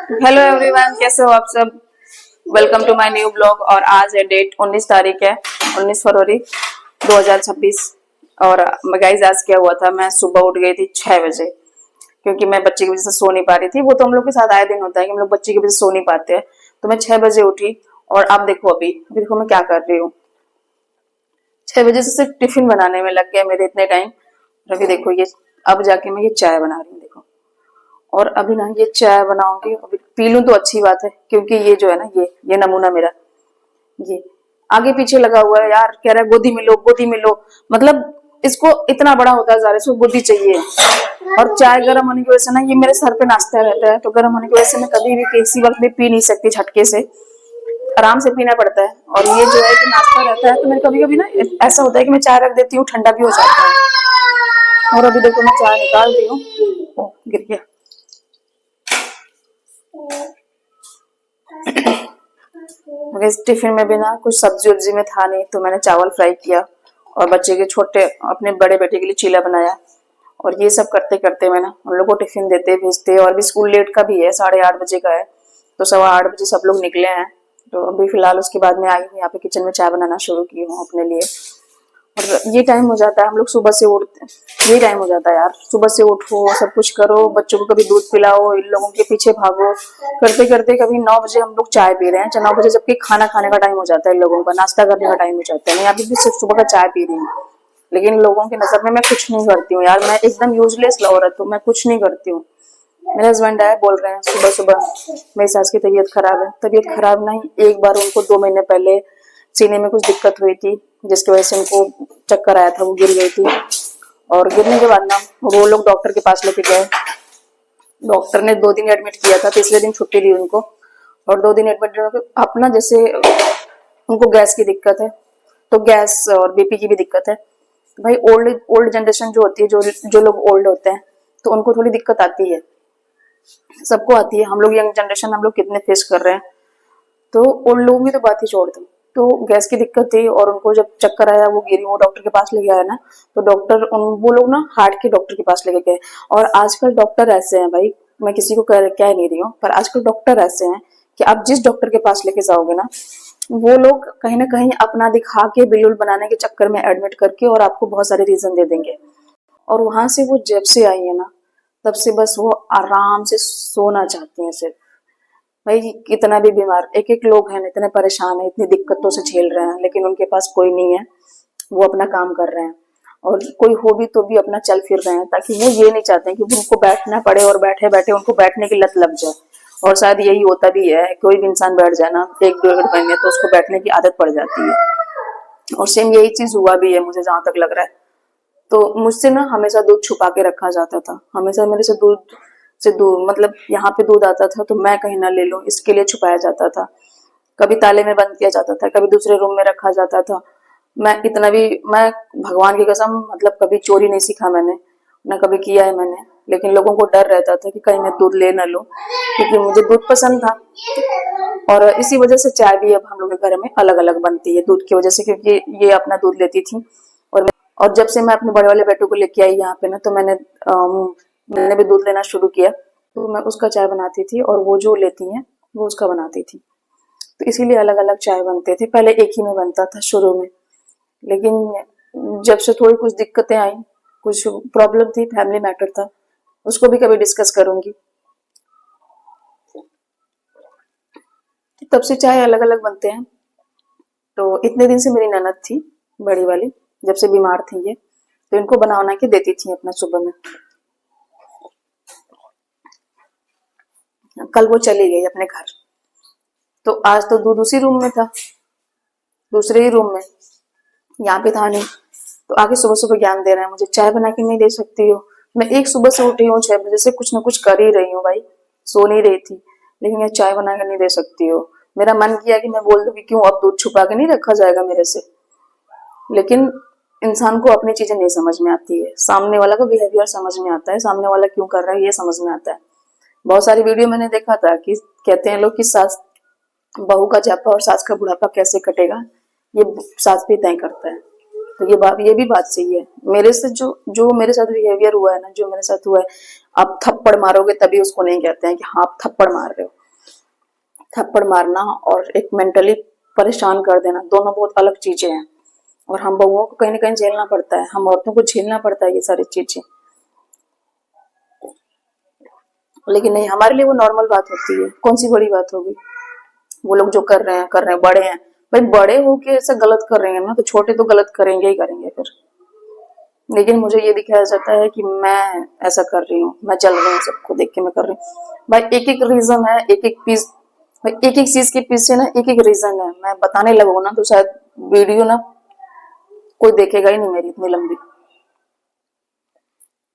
Hello everyone, कैसे हो आप सब। Welcome to my new blog. और आज है डेट 19 तारीख है, 19 फरवरी 2026। और गाइस आज क्या हुआ था, मैं सुबह उठ गई थी 6 बजे क्योंकि मैं बच्चे की वजह से सो नहीं पा रही थी। वो तो हम लोग के साथ आए दिन होता है कि हम लोग बच्चे की वजह से सो नहीं पाते हैं। तो मैं 6 बजे उठी और अब देखो अभी देखो मैं क्या कर रही हूँ। 6 बजे से सिर्फ टिफिन बनाने में लग गया मेरे इतने टाइम। और अभी देखो ये अब जाके मैं ये चाय बना रही हूँ देखो। और अभी ना ये चाय बनाऊंगी, अभी पी लूं तो अच्छी बात है क्योंकि ये जो है ना ये नमूना मेरा ये आगे पीछे लगा हुआ है यार। कह रहा है गोदी में लो गोदी में लो, मतलब इसको इतना बड़ा होता है, इसको गोदी चाहिए। और चाय गर्म होने की वजह से ना ये मेरे सर पे नाचता रहता है, तो गर्म होने की वजह से मैं कभी भी किसी वक्त भी पी नहीं सकती, झटके से आराम से पीना पड़ता है। और ये जो है कि नाचता रहता है, तो मेरे कभी कभी ना ऐसा होता है कि मैं चाय रख देती हूँ, ठंडा भी हो जाता है। और अभी देखो मैं चाय निकाल रही हूँ। गिर गया। इस टिफिन में भी ना कुछ सब्जी उब्जी में था नहीं, तो मैंने चावल फ्राई किया और बच्चे के छोटे अपने बड़े बेटे के लिए चीला बनाया। और ये सब करते करते मैं ना उन लोग को टिफिन देते भेजते, और भी स्कूल लेट का भी है, 8:30 बजे का है, तो 8:15 बजे सब लोग निकले हैं। तो अभी फिलहाल उसके बाद मैं आई हूँ यहाँ पे किचन में, चाय बनाना शुरू की हूँ अपने लिए। और ये टाइम हो जाता है, हम लोग सुबह से उठते, ये टाइम हो जाता है यार, सुबह से उठो सब कुछ करो, बच्चों को कभी दूध पिलाओ, इन लोगों के पीछे भागो, करते करते कभी 9 बजे हम लोग चाय पी रहे हैं, 9 बजे जबकि खाना खाने का टाइम हो जाता है, इन लोगों का नाश्ता करने का टाइम हो जाता है। मैं अभी भी सिर्फ सुबह का चाय पी रही हूँ, लेकिन लोगों की नजर में मैं कुछ नहीं करती हूँ यार, मैं एकदम यूजलेस औरत हूँ, मैं कुछ नहीं करती हूँ। मेरे हस्बैंड आए बोल रहे हैं सुबह सुबह मेरी सास की तबीयत खराब है। तबीयत खराब नहीं, एक बार उनको 2 महीने पहले सीने में कुछ दिक्कत हुई थी, जिसकी वजह से उनको चक्कर आया था, वो गिर गई थी। और गिरने के बाद ना वो लोग डॉक्टर के पास लेके गए। डॉक्टर ने 2 दिन एडमिट किया था, तीसरे दिन छुट्टी दी उनको। और 2 दिन एडमिट अपना जैसे उनको गैस की दिक्कत है, तो गैस और बीपी की भी दिक्कत है। भाई ओल्ड ओल्ड जनरेशन जो होती है, जो लोग ओल्ड होते हैं, तो उनको थोड़ी दिक्कत आती है, सबको आती है। हम लोग यंग जनरेशन हम लोग कितने फेस कर रहे हैं, तो उन लोगों की तो बात ही छोड़ दो। तो गैस की दिक्कत थी और उनको जब चक्कर आया, वो गिरी, वो डॉक्टर के पास ले गया है ना, तो डॉक्टर वो लोग ना हार्ट के डॉक्टर के पास लेके गए। और आजकल डॉक्टर ऐसे हैं भाई, मैं किसी को कह नहीं रही हूँ, पर आजकल डॉक्टर ऐसे हैं कि आप जिस डॉक्टर के पास लेके जाओगे ना, वो लोग कहीं ना कहीं अपना दिखा के बिल्कुल बनाने के चक्कर में एडमिट करके और आपको बहुत सारे रीजन दे देंगे। और वहां से वो जब से आई है ना, तब से बस वो आराम से सोना चाहती हैं सिर्फ। भाई कितना भी बीमार एक एक लोग हैं, इतने परेशान है, इतनी दिक्कतों से झेल रहे हैं, लेकिन उनके पास कोई नहीं है, वो अपना काम कर रहे हैं। और कोई हो भी तो भी अपना चल फिर रहे हैं, ताकि वो ये नहीं चाहते कि उनको बैठना पड़े और बैठे बैठे उनको बैठने की लत लग जाए। और शायद यही होता भी है, कोई भी इंसान बैठ जाए ना 1-1.5 महीने, तो उसको बैठने की आदत पड़ जाती है। और सेम यही चीज हुआ भी है मुझे, जहां तक लग रहा है। तो मुझसे ना हमेशा दूध छुपा के रखा जाता था, हमेशा मेरे से दूध मतलब यहाँ पे दूध आता था तो मैं कहीं ना ले लूं, इसके लिए छुपाया जाता था। कभी ताले में बंद किया जाता था, कभी दूसरे रूम में रखा जाता था। मैं भगवान की कसम मतलब कभी चोरी नहीं सीखा मैंने, ना कभी किया है मैंने, लेकिन लोगों को डर रहता था कि कहीं मैं दूध ले ना लूं, क्योंकि मुझे दूध पसंद था। और इसी वजह से चाय भी अब हम लोग के घर में अलग अलग बनती है दूध की वजह से, क्योंकि ये अपना दूध लेती थी। और जब से मैं अपने बड़े वाले बेटे को लेके आई यहाँ पे ना, तो मैंने भी दूध लेना शुरू किया, तो मैं उसका चाय बनाती थी और वो जो लेती हैं वो उसका बनाती थी। तो इसीलिए अलग अलग चाय बनते थे, पहले एक ही में बनता था शुरू में, लेकिन जब से थोड़ी कुछ दिक्कतें आई, कुछ प्रॉब्लम थी, फैमिली मैटर था, उसको भी कभी डिस्कस करूंगी। तब से चाय अलग अलग बनते हैं। तो इतने दिन से मेरी ननद थी बड़ी वाली, जब से बीमार थी ये, तो इनको बना बना के देती थी अपना सुबह में। कल वो चली गई अपने घर, तो आज तो दूध उसी रूम में था, दूसरे ही रूम में, यहाँ पे था नहीं। तो आगे सुबह सुबह ज्ञान दे रहे हैं मुझे, चाय बना के नहीं दे सकती हो। मैं एक सुबह से उठी हूँ 6 बजे से, कुछ ना कुछ कर ही रही हूँ भाई, सो नहीं रही थी, लेकिन ये चाय बना के नहीं दे सकती हो। मेरा मन किया कि मैं बोल दूं कि क्यों अब दूध छुपा के नहीं रखा जाएगा मेरे से, लेकिन इंसान को अपनी चीजें नहीं समझ में आती है, सामने वाला का बिहेवियर समझ में आता है, सामने वाला क्यों कर रहा है ये समझ में आता है। बहुत सारी वीडियो मैंने देखा था कि कहते हैं लोग कि सास बहू का जापा और सास का बुढ़ापा कैसे कटेगा, ये सास भी तय करता है। तो ये भी बात सही है। मेरे से जो मेरे साथ बिहेवियर हुआ है ना, जो मेरे साथ हुआ है, आप थप्पड़ मारोगे तभी उसको नहीं कहते हैं कि हाँ आप थप्पड़ मार रहे हो। थप्पड़ मारना और एक मेंटली परेशान कर देना, दोनों बहुत अलग चीजें हैं। और हम बहुओं को कहीं ना कहीं झेलना पड़ता है, हम औरतों को झेलना पड़ता है ये सारी चीजें। लेकिन नहीं, हमारे लिए वो नॉर्मल बात होती है, कौन सी बड़ी बात होगी। वो लोग जो कर रहे हैं, बड़े हैं भाई, बड़े होके ऐसा गलत कर रहे हैं ना, तो छोटे तो गलत करेंगे ही करेंगे फिर। लेकिन मुझे ये दिखाया जाता है कि मैं ऐसा कर रही हूँ, मैं जल रही हूँ, सबको देख के मैं कर रही हूँ। भाई एक एक रीजन है, एक एक पीस, भाई एक एक चीज के पीछे ना एक एक रीजन है। मैं बताने लगूँ ना तो शायद वीडियो ना कोई देखेगा ही नहीं मेरी इतनी लंबी।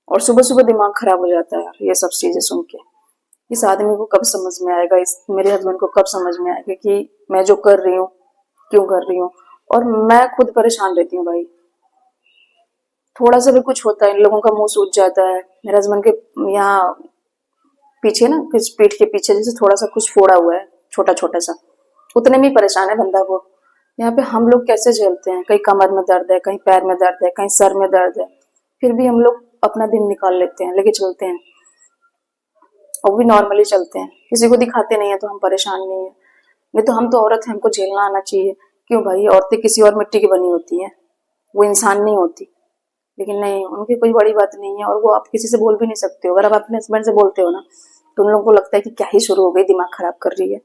और सुबह सुबह दिमाग खराब हो जाता है यार ये सब चीजें सुन के। इस आदमी को कब समझ में आएगा, इस मेरे हस्बैंड को कब समझ में आएगा कि मैं जो कर रही हूँ क्यों कर रही हूँ। और मैं खुद परेशान रहती हूँ भाई, थोड़ा सा भी कुछ होता है इन लोगों का मुंह सूज जाता है। मेरे हस्बैंड के यहाँ पीछे ना, किस पीठ के पीछे जैसे थोड़ा सा कुछ फोड़ा हुआ है, छोटा छोटा सा, उतने में ही परेशान है बंदा वो। यहाँ पे हम लोग कैसे झेलते हैं, कहीं कमर में दर्द है, कहीं पैर में दर्द है, कहीं सर में दर्द है, फिर भी हम लोग अपना दिन निकाल लेते हैं, लेके चलते हैं, और भी नॉर्मली चलते हैं, किसी को दिखाते नहीं है तो हम परेशान नहीं है। नहीं तो हम तो औरत हैं, हमको झेलना आना चाहिए। क्यों भाई, औरतें किसी और मिट्टी की बनी होती हैं, वो इंसान नहीं होती। लेकिन नहीं, उनकी कोई बड़ी बात नहीं है, और वो आप किसी से बोल भी नहीं सकते हो। अगर आप अपने हस्बैंड से बोलते हो ना तो उन लोगों को लगता है कि क्या ही शुरू हो गई, दिमाग खराब कर रही है।